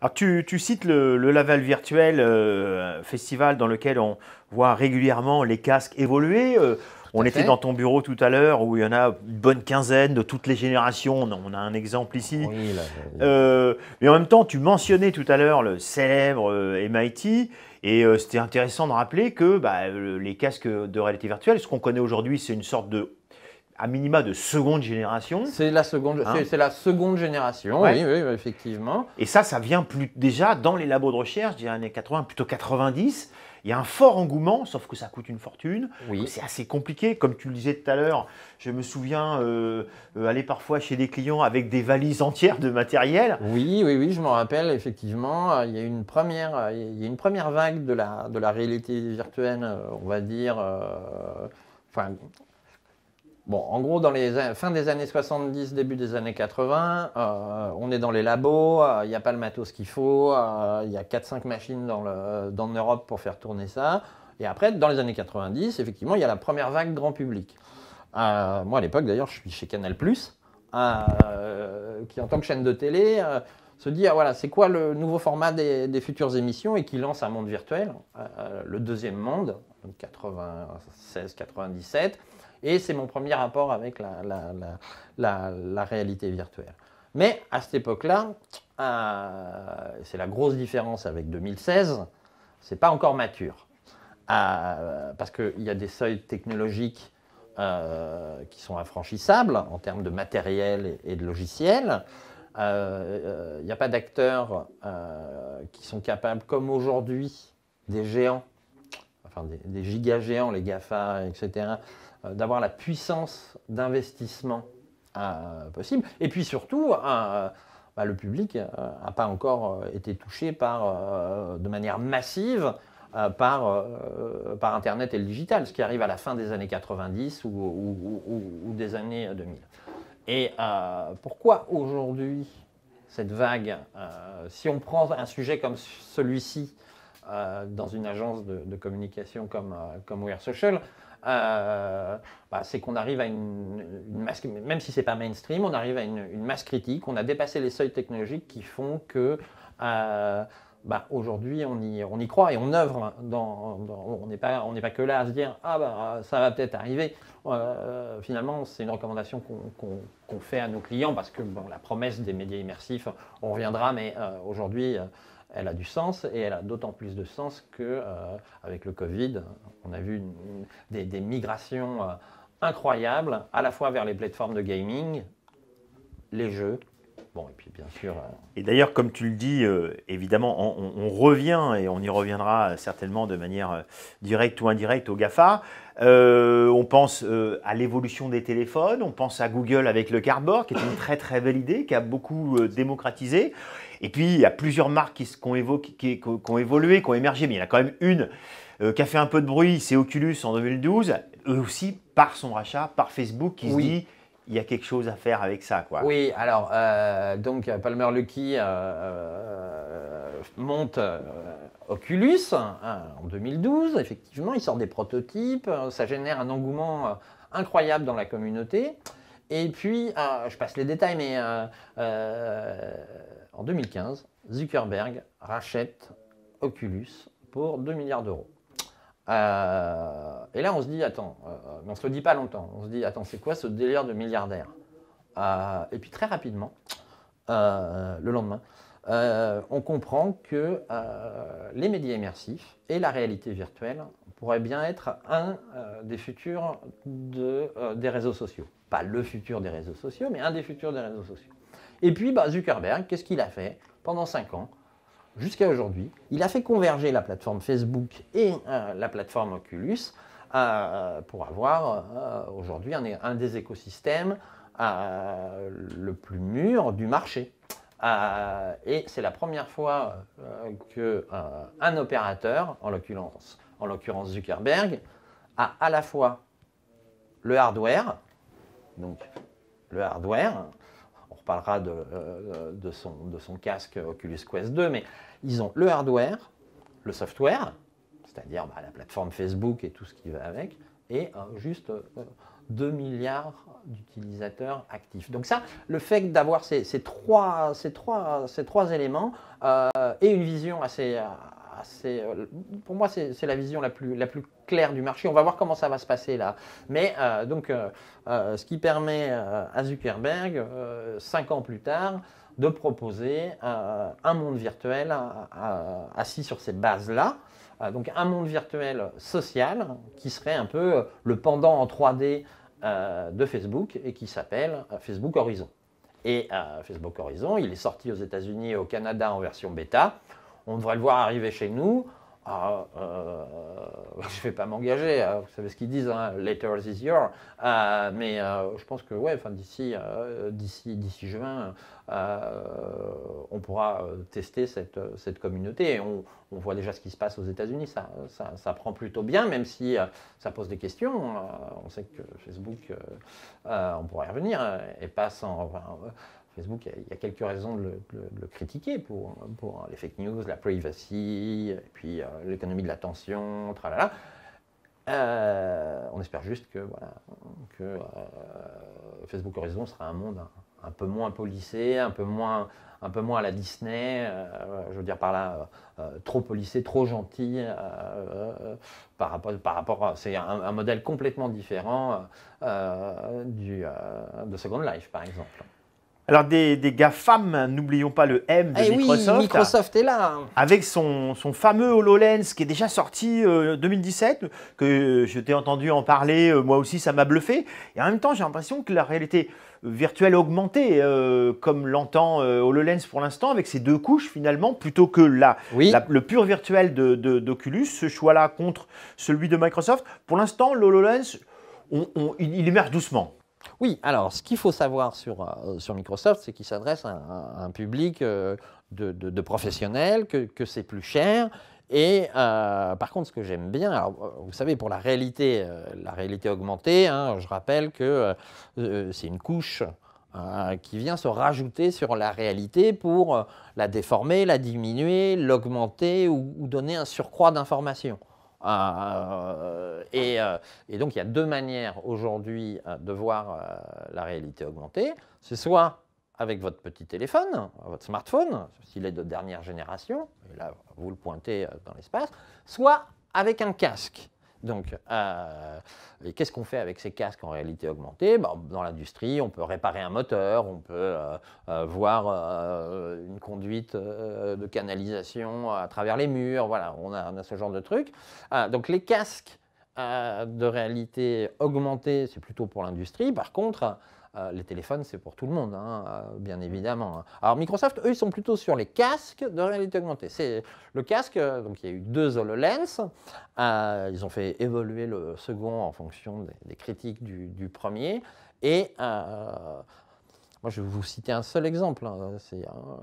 Alors tu cites le Laval Virtuel Festival dans lequel on voit régulièrement les casques évoluer. Tout On à était dans fait. ton bureau tout à l'heure où il y en a une bonne quinzaine de toutes les générations. On a un exemple ici. Oui, Mais en même temps, tu mentionnais tout à l'heure le célèbre MIT. Et c'était intéressant de rappeler que les casques de réalité virtuelle, ce qu'on connaît aujourd'hui, c'est une sorte de, à minima, de seconde génération. Hein. c'est la seconde génération, Ouais. oui, oui, effectivement. Et ça vient plus déjà dans les labos de recherche des années 80, plutôt 90. Il y a un fort engouement, sauf que ça coûte une fortune, que Oui, c'est assez compliqué. Comme tu le disais tout à l'heure, je me souviens aller parfois chez des clients avec des valises entières de matériel. oui, oui, oui, je me rappelle effectivement. Il y a il y a une première vague de la réalité virtuelle, on va dire. Enfin, bon, en gros, dans les fin des années 70, début des années 80, on est dans les labos, il n'y a pas le matos qu'il faut, il y a 4-5 machines dans l'Europe pour faire tourner ça. Et après, dans les années 90, effectivement, il y a la première vague grand public. Moi, à l'époque, d'ailleurs, je suis chez Canal+, qui, en tant que chaîne de télé, se dit, ah, voilà, c'est quoi le nouveau format des futures émissions et qui lance un monde virtuel, le deuxième monde, 96-97. Et c'est mon premier rapport avec la réalité virtuelle. Mais à cette époque-là, c'est la grosse différence avec 2016, c'est pas encore mature. Parce qu'il y a des seuils technologiques qui sont infranchissables en termes de matériel et de logiciel. Il n'y a pas d'acteurs qui sont capables, comme aujourd'hui, des géants, enfin des giga géants, les GAFA, etc., d'avoir la puissance d'investissement possible. Et puis surtout, le public n'a pas encore été touché de manière massive par Internet et le digital, ce qui arrive à la fin des années 90 ou des années 2000. Et pourquoi aujourd'hui cette vague, si on prend un sujet comme celui-ci dans une agence de communication comme We Are Social, c'est qu'on arrive à une masse, même si ce n'est pas mainstream, on arrive à une masse critique, on a dépassé les seuils technologiques qui font que aujourd'hui on y croit et on œuvre, on n'est pas que là à se dire ça va peut-être arriver. Finalement, c'est une recommandation qu'on fait à nos clients parce que la promesse des médias immersifs, on reviendra, mais aujourd'hui, elle a du sens et elle a d'autant plus de sens qu'avec le Covid, on a vu des migrations incroyables, à la fois vers les plateformes de gaming, les jeux, et puis bien sûr... Et d'ailleurs, comme tu le dis, évidemment, on revient, et on y reviendra certainement de manière directe ou indirecte au GAFA. On pense à l'évolution des téléphones, on pense à Google avec le Cardboard, qui est une très très belle idée, qui a beaucoup démocratisé. Et puis, il y a plusieurs marques qui ont évolué, qui ont émergé, mais il y en a quand même une qui a fait un peu de bruit, c'est Oculus en 2012, eux aussi par son rachat, par Facebook, qui se dit il y a quelque chose à faire avec ça, quoi. Oui, alors, donc Palmer Luckey monte Oculus en 2012, effectivement, il sort des prototypes, ça génère un engouement incroyable dans la communauté. Et puis, je passe les détails, mais en 2015, Zuckerberg rachète Oculus pour 2 milliards d'euros. Et là, on se dit, attends, on ne se le dit pas longtemps, on se dit, attends, c'est quoi ce délire de milliardaire? Et puis très rapidement, le lendemain, on comprend que les médias immersifs et la réalité virtuelle pourraient bien être un des futurs des réseaux sociaux. Pas le futur des réseaux sociaux, mais un des futurs des réseaux sociaux. Et puis Zuckerberg, qu'est-ce qu'il a fait pendant 5 ans jusqu'à aujourd'hui? Il a fait converger la plateforme Facebook et la plateforme Oculus pour avoir aujourd'hui un des écosystèmes le plus mûr du marché. Et c'est la première fois qu'un opérateur, en l'occurrence Zuckerberg, a à la fois le hardware, donc le hardware, on reparlera de son casque Oculus Quest 2, mais ils ont le hardware, le software, c'est-à-dire la plateforme Facebook et tout ce qui va avec, et juste 2 milliards d'utilisateurs actifs. Donc ça, le fait d'avoir ces trois éléments et une vision assez pour moi, c'est la vision la plus claire du marché. On va voir comment ça va se passer là. Mais ce qui permet à Zuckerberg, 5 ans plus tard, de proposer un monde virtuel assis sur ces bases-là. Donc un monde virtuel social qui serait un peu le pendant en 3D de Facebook et qui s'appelle Facebook Horizon. Et Facebook Horizon, il est sorti aux États-Unis et au Canada en version bêta. On devrait le voir arriver chez nous. Je ne vais pas m'engager, vous savez ce qu'ils disent, hein, later this year. Mais je pense que ouais, d'ici juin, on pourra tester cette communauté. Et on voit déjà ce qui se passe aux États-Unis. Ça prend plutôt bien, même si ça pose des questions. On sait que Facebook, on pourrait y revenir, et pas sans. Facebook, il y a quelques raisons de le critiquer pour les fake news, la privacy, et puis l'économie de l'attention, tralala. On espère juste que Facebook Horizon sera un monde un peu moins policé, un peu moins à la Disney, je veux dire par là, trop policé, trop gentil, par rapport c'est un modèle complètement différent de Second Life, par exemple. Alors des GAFAM, n'oublions pas le M de Microsoft. Oui, Microsoft est là. Avec son fameux HoloLens qui est déjà sorti en 2017, que je t'ai entendu en parler, moi aussi ça m'a bluffé. Et en même temps j'ai l'impression que la réalité virtuelle augmentée, comme l'entend HoloLens pour l'instant, avec ces deux couches finalement, plutôt que le pur virtuel d'Oculus, ce choix-là contre celui de Microsoft. Pour l'instant, le HoloLens, il émerge doucement. Oui, alors ce qu'il faut savoir sur Microsoft, c'est qu'il s'adresse à un public de professionnels, que c'est plus cher. Et par contre, ce que j'aime bien, alors, vous savez, pour la réalité augmentée, hein, je rappelle que c'est une couche qui vient se rajouter sur la réalité pour la déformer, la diminuer, l'augmenter ou donner un surcroît d'informations. Et donc, il y a deux manières aujourd'hui de voir la réalité augmentée. C'est soit avec votre petit téléphone, votre smartphone, s'il est de dernière génération, et là, vous le pointez dans l'espace, soit avec un casque. Donc, et qu'est-ce qu'on fait avec ces casques en réalité augmentée? Dans l'industrie, on peut réparer un moteur, on peut voir une conduite de canalisation à travers les murs, voilà, on a ce genre de trucs. Donc les casques de réalité augmentée, c'est plutôt pour l'industrie. Par contre, les téléphones, c'est pour tout le monde, hein, bien évidemment. Alors Microsoft, eux, ils sont plutôt sur les casques de réalité augmentée. C'est le casque, donc il y a eu 2 HoloLens. Ils ont fait évoluer le second en fonction des critiques du premier. Et moi, je vais vous citer un seul exemple. Hein.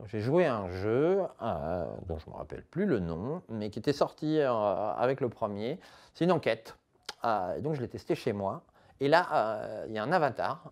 J'ai joué à un jeu dont je ne me rappelle plus le nom, mais qui était sorti avec le premier. C'est une enquête. Et donc, je l'ai testé chez moi. Et là, il y a un avatar,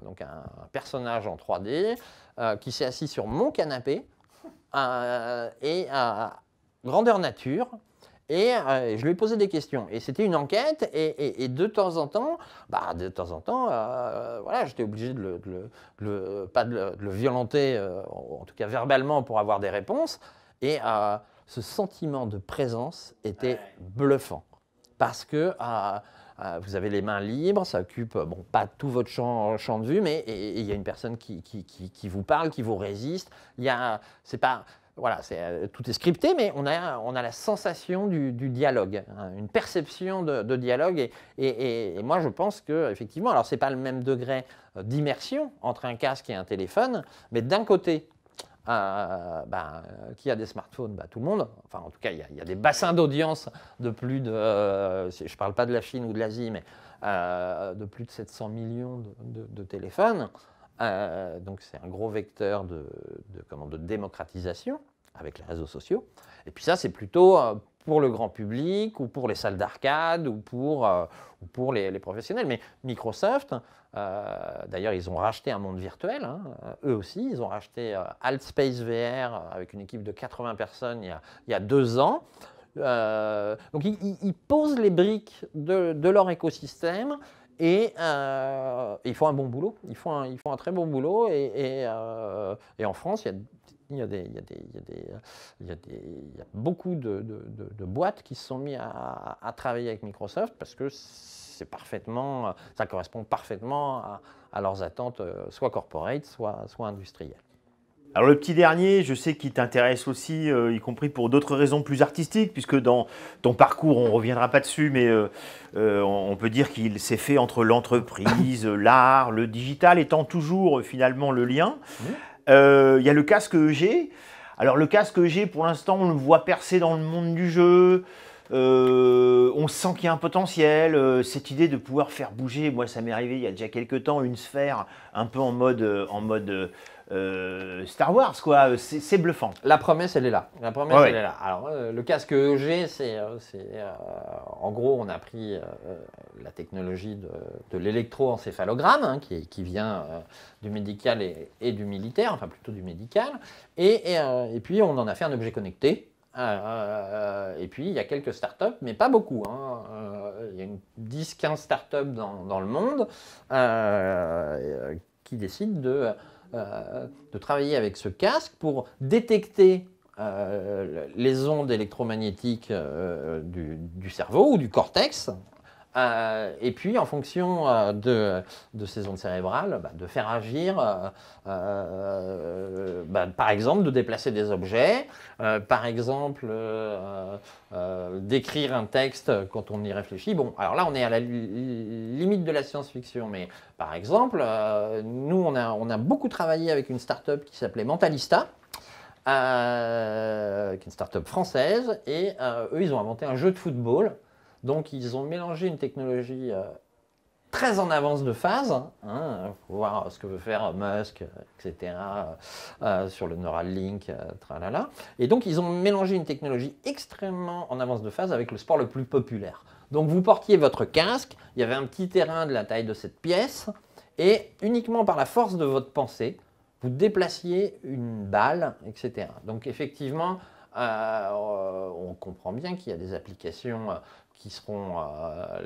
donc un personnage en 3D, qui s'est assis sur mon canapé, et grandeur nature, et je lui ai posé des questions. Et c'était une enquête, et de temps en temps, voilà, j'étais obligé pas de le violenter, en tout cas verbalement, pour avoir des réponses. Et ce sentiment de présence était bluffant, parce que vous avez les mains libres, ça occupe pas tout votre champ de vue, mais il y a une personne qui vous parle, qui vous résiste. C'est pas, voilà, tout est scripté, mais on a la sensation du dialogue, hein, une perception de dialogue. Et moi, je pense qu'effectivement, alors c'est pas le même degré d'immersion entre un casque et un téléphone, mais d'un côté, qui a des smartphones? Tout le monde. Enfin, en tout cas, il y a des bassins d'audience de plus de, je ne parle pas de la Chine ou de l'Asie, mais de plus de 700 millions de téléphones. Donc, c'est un gros vecteur de démocratisation avec les réseaux sociaux. Et puis ça, c'est plutôt pour le grand public ou pour les salles d'arcade ou pour les professionnels. Mais Microsoft, d'ailleurs, ils ont racheté un monde virtuel, hein, eux aussi. Ils ont racheté Altspace VR avec une équipe de 80 personnes il y a 2 ans. Donc, ils posent les briques de leur écosystème Et ils font un bon boulot, ils font un très bon boulot. Et en France, il y a beaucoup de boîtes qui se sont mis à travailler avec Microsoft parce que ça correspond parfaitement à leurs attentes, soit corporate, soit industrielles. Alors le petit dernier, je sais qu'il t'intéresse aussi, y compris pour d'autres raisons plus artistiques, puisque dans ton parcours, on ne reviendra pas dessus, mais on peut dire qu'il s'est fait entre l'entreprise, l'art, le digital, étant toujours finalement le lien. Il y a le casque EG. Alors le casque EG, pour l'instant, on le voit percer dans le monde du jeu. On sent qu'il y a un potentiel. Cette idée de pouvoir faire bouger, moi ça m'est arrivé il y a déjà quelques temps, une sphère un peu en mode Star Wars, quoi. C'est bluffant. La promesse, elle est là. La promesse, elle est là. Alors, le casque EG, en gros, on a pris la technologie de l'électroencéphalogramme, hein, qui vient du médical et du militaire, enfin plutôt du médical, et puis on en a fait un objet connecté. Et puis il y a quelques startups, mais pas beaucoup, hein. Il y a 10-15 startups dans le monde qui décident de travailler avec ce casque pour détecter les ondes électromagnétiques du cerveau ou du cortex. Et puis, en fonction de ces ondes cérébrales, de faire agir, par exemple, de déplacer des objets, par exemple, d'écrire un texte quand on y réfléchit. Bon, alors là, on est à la limite de la science-fiction, mais par exemple, nous, on a beaucoup travaillé avec une start-up qui s'appelait Mentalista, qui est une start-up française, et eux, ils ont inventé un jeu de football. Donc, ils ont mélangé une technologie très en avance de phase, hein, faut voir ce que veut faire Musk, etc., sur le Neuralink, tralala. Et donc, ils ont mélangé une technologie extrêmement en avance de phase avec le sport le plus populaire. Donc, vous portiez votre casque, il y avait un petit terrain de la taille de cette pièce, et uniquement par la force de votre pensée, vous déplaciez une balle, etc. Donc, effectivement, on comprend bien qu'il y a des applications qui seront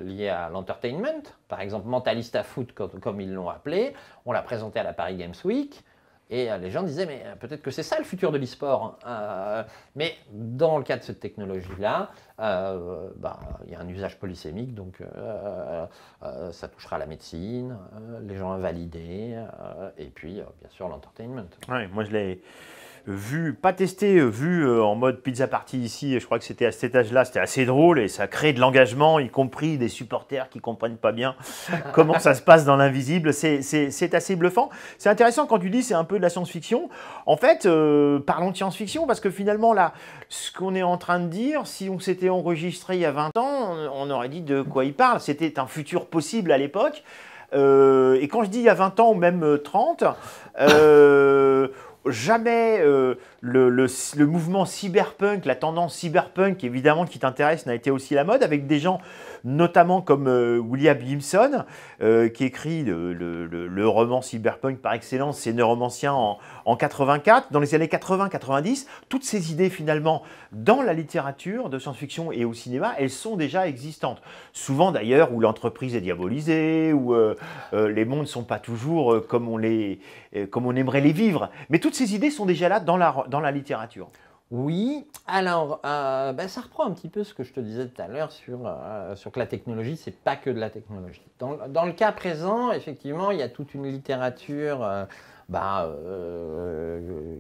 liées à l'entertainment. Par exemple, Mentalista Foot, comme ils l'ont appelé, on l'a présenté à la Paris Games Week, et les gens disaient, mais peut-être que c'est ça le futur de l'e-sport. Mais dans le cas de cette technologie-là, il y a un usage polysémique, donc ça touchera la médecine, les gens invalidés, et puis, bien sûr, l'entertainment. Ouais, moi, je l'ai vu, pas testé, vu en mode pizza party ici, je crois que c'était à cet âge-là, c'était assez drôle et ça crée de l'engagement, y compris des supporters qui ne comprennent pas bien comment ça se passe dans l'invisible. C'est assez bluffant. C'est intéressant quand tu dis c'est un peu de la science-fiction. En fait, parlons de science-fiction parce que finalement, là, ce qu'on est en train de dire, si on s'était enregistré il y a 20 ans, on aurait dit de quoi il parle. C'était un futur possible à l'époque. Et quand je dis il y a 20 ans ou même 30, jamais le mouvement cyberpunk, la tendance cyberpunk évidemment qui t'intéresse n'a été aussi la mode, avec des gens notamment comme William Gibson qui écrit le roman cyberpunk par excellence, c'est Neuromancien en 84, dans les années 80-90, toutes ces idées finalement dans la littérature de science-fiction et au cinéma, elles sont déjà existantes. Souvent d'ailleurs où l'entreprise est diabolisée, où les mondes ne sont pas toujours comme on aimerait les vivre. Mais toutes ces idées sont déjà là dans la littérature. Oui, alors ça reprend un petit peu ce que je te disais tout à l'heure sur que la technologie, c'est pas que de la technologie. Dans le cas présent, effectivement, il y a toute une littérature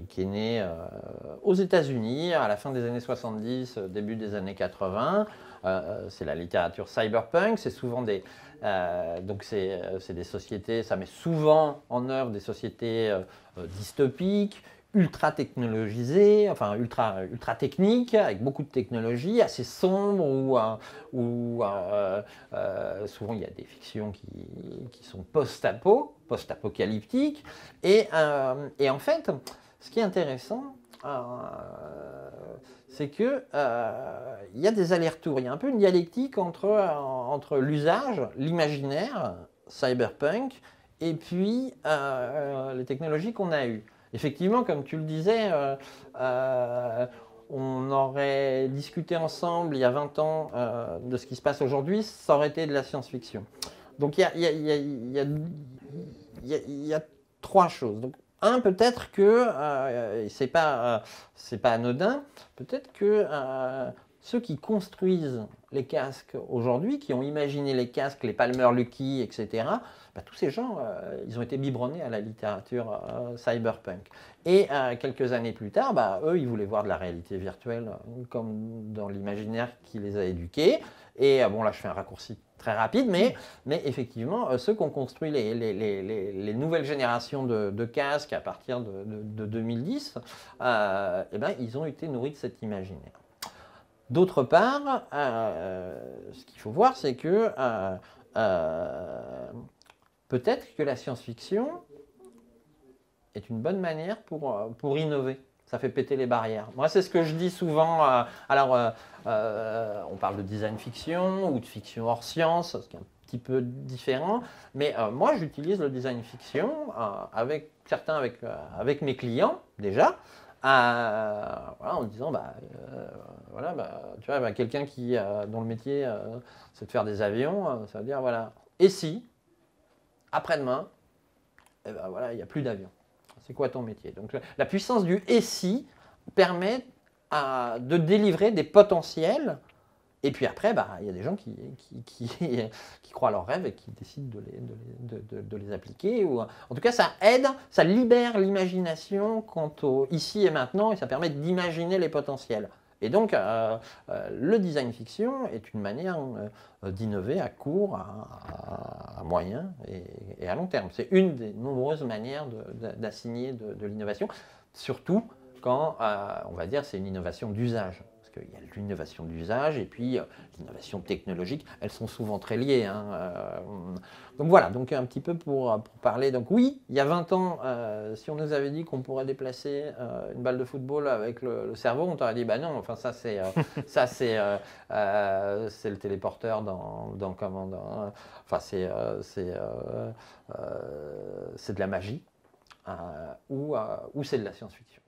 qui est née aux États-Unis à la fin des années 70, début des années 80. C'est la littérature cyberpunk, c'est souvent des sociétés, ça met souvent en œuvre des sociétés dystopiques, ultra technologisées, enfin ultra techniques, avec beaucoup de technologie, assez sombres, où souvent il y a des fictions qui sont post-apocalyptiques. Et en fait, ce qui est intéressant, c'est qu'il y a des allers-retours, il y a un peu une dialectique entre l'usage, l'imaginaire, cyberpunk, et puis les technologies qu'on a eues. Effectivement, comme tu le disais, on aurait discuté ensemble il y a 20 ans de ce qui se passe aujourd'hui, ça aurait été de la science-fiction. Donc il y a trois choses. Donc, un, peut-être que, c'est pas anodin, peut-être que ceux qui construisent les casques aujourd'hui, qui ont imaginé les casques, les Palmer Luckey, etc., bah, tous ces gens, ils ont été biberonnés à la littérature cyberpunk. Et quelques années plus tard, bah, eux, ils voulaient voir de la réalité virtuelle comme dans l'imaginaire qui les a éduqués. Et bon, là, je fais un raccourci très rapide, mais effectivement, ceux qui ont construit les nouvelles générations de casques à partir de 2010, eh ben, ils ont été nourris de cet imaginaire. D'autre part, ce qu'il faut voir, c'est que peut-être que la science-fiction est une bonne manière pour innover. Ça fait péter les barrières. Moi, c'est ce que je dis souvent. On parle de design fiction ou de fiction hors science, ce qui est un petit peu différent. Mais moi, j'utilise le design fiction avec mes clients, déjà. Voilà, en disant, tu vois, quelqu'un dont le métier c'est de faire des avions, ça veut dire, voilà, et si, après-demain, eh ben, voilà, il n'y a plus d'avions. C'est quoi ton métier? Donc la puissance du et si permet de délivrer des potentiels. Et puis après, bah, il y a des gens qui croient à leurs rêves et qui décident de les appliquer. Ou, en tout cas, ça aide, ça libère l'imagination quant au ici et maintenant et ça permet d'imaginer les potentiels. Et donc, le design fiction est une manière d'innover à court, à moyen et à long terme. C'est une des nombreuses manières d'assigner de l'innovation, surtout quand, on va dire, c'est une innovation d'usage. Il y a l'innovation d'usage et puis l'innovation technologique, elles sont souvent très liées. Hein. Donc voilà, donc un petit peu pour parler. Donc oui, il y a 20 ans, si on nous avait dit qu'on pourrait déplacer une balle de football avec le cerveau, on t'aurait dit, bah non, enfin ça c'est le téléporteur dans enfin c'est de la magie ou c'est de la science-fiction.